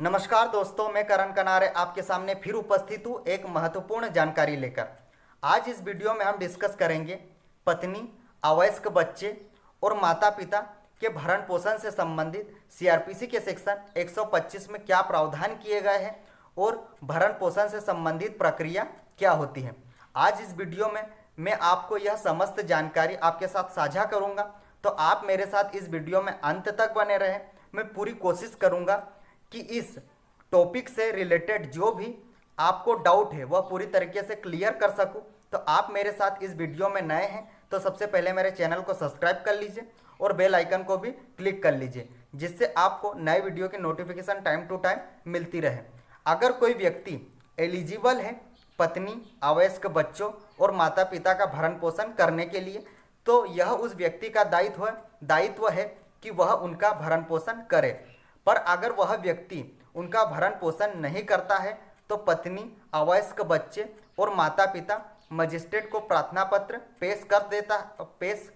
नमस्कार दोस्तों, मैं करण कनारे आपके सामने फिर उपस्थित हूँ एक महत्वपूर्ण जानकारी लेकर। आज इस वीडियो में हम डिस्कस करेंगे पत्नी, अवयस्क बच्चे और माता पिता के भरण पोषण से संबंधित सीआरपीसी के सेक्शन 125 में क्या प्रावधान किए गए हैं और भरण पोषण से संबंधित प्रक्रिया क्या होती है। आज इस वीडियो में मैं आपको यह समस्त जानकारी आपके साथ साझा करूंगा, तो आप मेरे साथ इस वीडियो में अंत तक बने रहें। मैं पूरी कोशिश करूंगा कि इस टॉपिक से रिलेटेड जो भी आपको डाउट है वह पूरी तरीके से क्लियर कर सकूं। तो आप मेरे साथ इस वीडियो में नए हैं तो सबसे पहले मेरे चैनल को सब्सक्राइब कर लीजिए और बेल आइकन को भी क्लिक कर लीजिए, जिससे आपको नए वीडियो की नोटिफिकेशन टाइम टू टाइम मिलती रहे। अगर कोई व्यक्ति एलिजिबल है पत्नी, अवयस्क बच्चों और माता पिता का भरण पोषण करने के लिए, तो यह उस व्यक्ति का दायित्व है कि वह उनका भरण पोषण करे। पर अगर वह व्यक्ति उनका भरण पोषण नहीं करता है तो पत्नी, अवयस्क बच्चे और माता पिता मजिस्ट्रेट को प्रार्थना पत्र पेश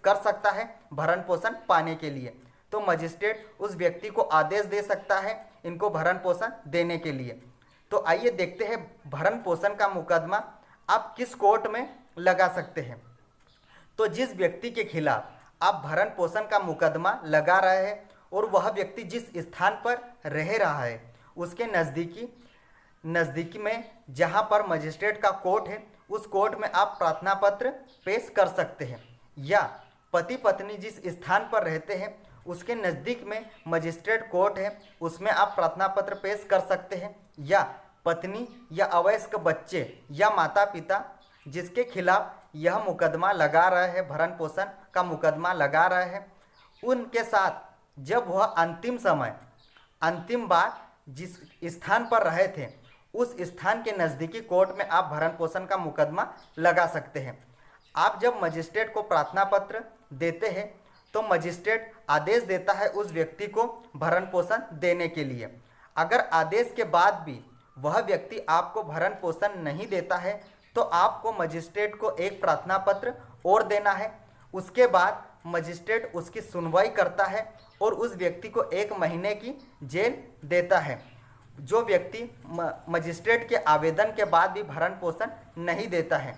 कर सकता है भरण पोषण पाने के लिए। तो मजिस्ट्रेट उस व्यक्ति को आदेश दे सकता है इनको भरण पोषण देने के लिए। तो आइए देखते हैं भरण पोषण का मुकदमा आप किस कोर्ट में लगा सकते हैं। तो जिस व्यक्ति के खिलाफ आप भरण पोषण का मुकदमा लगा रहे हैं और वह व्यक्ति जिस स्थान पर रह रहा है उसके नज़दीकी में जहां पर मजिस्ट्रेट का कोर्ट है उस कोर्ट में आप प्रार्थना पत्र पेश कर सकते हैं। या पति पत्नी जिस स्थान पर रहते हैं उसके नज़दीक में मजिस्ट्रेट कोर्ट है, उसमें आप प्रार्थना पत्र पेश कर सकते हैं। या पत्नी या अवयस्क बच्चे या माता पिता जिसके खिलाफ यह मुकदमा लगा रहे हैं, भरण पोषण का मुकदमा लगा रहे हैं, उनके साथ जब वह अंतिम बार जिस स्थान पर रहे थे उस स्थान के नज़दीकी कोर्ट में आप भरण पोषण का मुकदमा लगा सकते हैं। आप जब मजिस्ट्रेट को प्रार्थना पत्र देते हैं तो मजिस्ट्रेट आदेश देता है उस व्यक्ति को भरण पोषण देने के लिए। अगर आदेश के बाद भी वह व्यक्ति आपको भरण पोषण नहीं देता है तो आपको मजिस्ट्रेट को एक प्रार्थना पत्र और देना है। उसके बाद मजिस्ट्रेट उसकी सुनवाई करता है और उस व्यक्ति को 1 महीने की जेल देता है। जो व्यक्ति मजिस्ट्रेट के आवेदन के बाद भी भरण पोषण नहीं देता है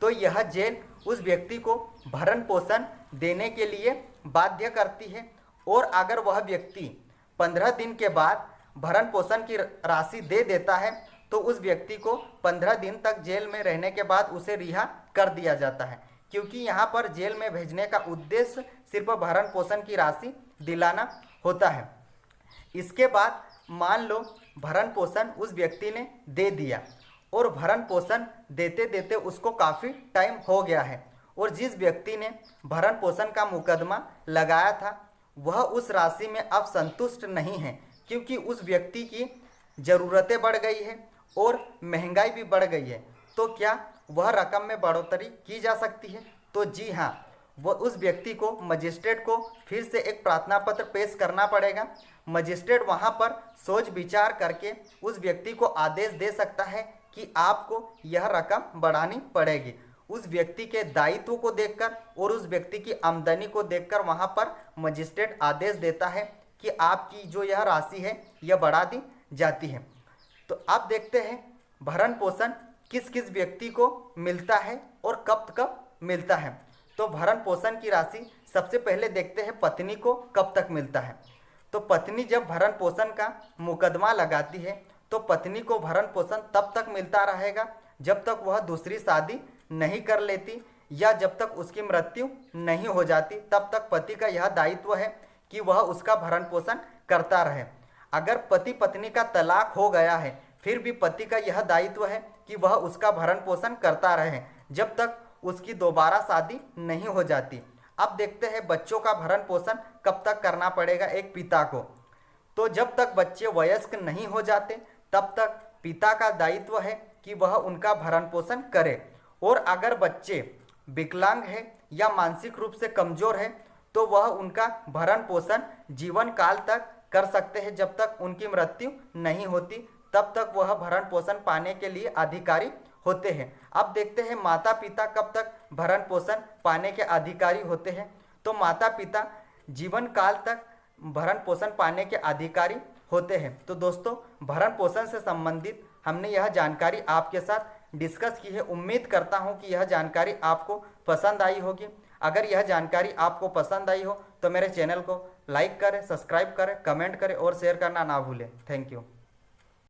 तो यह जेल उस व्यक्ति को भरण पोषण देने के लिए बाध्य करती है। और अगर वह व्यक्ति 15 दिन के बाद भरण पोषण की राशि दे देता है तो उस व्यक्ति को 15 दिन तक जेल में रहने के बाद उसे रिहा कर दिया जाता है, क्योंकि यहाँ पर जेल में भेजने का उद्देश्य सिर्फ भरण पोषण की राशि दिलाना होता है। इसके बाद मान लो भरण पोषण उस व्यक्ति ने दे दिया और भरण पोषण देते देते उसको काफ़ी टाइम हो गया है और जिस व्यक्ति ने भरण पोषण का मुकदमा लगाया था वह उस राशि में अब संतुष्ट नहीं है, क्योंकि उस व्यक्ति की ज़रूरतें बढ़ गई है और महंगाई भी बढ़ गई है। तो क्या वह रकम में बढ़ोतरी की जा सकती है? तो जी हाँ, वह उस व्यक्ति को मजिस्ट्रेट को फिर से एक प्रार्थना पत्र पेश करना पड़ेगा। मजिस्ट्रेट वहां पर सोच विचार करके उस व्यक्ति को आदेश दे सकता है कि आपको यह रकम बढ़ानी पड़ेगी। उस व्यक्ति के दायित्व को देखकर और उस व्यक्ति की आमदनी को देखकर वहां पर मजिस्ट्रेट आदेश देता है कि आपकी जो यह राशि है यह बढ़ा दी जाती है। तो आप देखते हैं भरण पोषण किस किस व्यक्ति को मिलता है और कब कब मिलता है। तो भरण पोषण की राशि सबसे पहले देखते हैं पत्नी को कब तक मिलता है। तो पत्नी जब भरण पोषण का मुकदमा लगाती है तो पत्नी को भरण पोषण तब तक मिलता रहेगा जब तक वह दूसरी शादी नहीं कर लेती या जब तक उसकी मृत्यु नहीं हो जाती, तब तक पति का यह दायित्व है कि वह उसका भरण पोषण करता रहे। अगर पति पत्नी का तलाक हो गया है फिर भी पति का यह दायित्व है कि वह उसका भरण पोषण करता रहे जब तक उसकी दोबारा शादी नहीं हो जाती। अब देखते हैं बच्चों का भरण पोषण कब तक करना पड़ेगा एक पिता को। तो जब तक बच्चे वयस्क नहीं हो जाते तब तक पिता का दायित्व है कि वह उनका भरण पोषण करे। और अगर बच्चे विकलांग है या मानसिक रूप से कमजोर है तो वह उनका भरण पोषण जीवन काल तक कर सकते हैं। जब तक उनकी मृत्यु नहीं होती तब तक वह भरण पोषण पाने के लिए अधिकारी होते हैं। अब देखते हैं माता पिता कब तक भरण पोषण पाने के अधिकारी होते हैं। तो माता पिता जीवन काल तक भरण पोषण पाने के अधिकारी होते हैं। तो दोस्तों, भरण पोषण से संबंधित हमने यह जानकारी आपके साथ डिस्कस की है। उम्मीद करता हूं कि यह जानकारी आपको पसंद आई होगी। अगर यह जानकारी आपको पसंद आई हो तो मेरे चैनल को लाइक करें, सब्सक्राइब करें, कमेंट करें और शेयर करना ना भूलें। Thank you.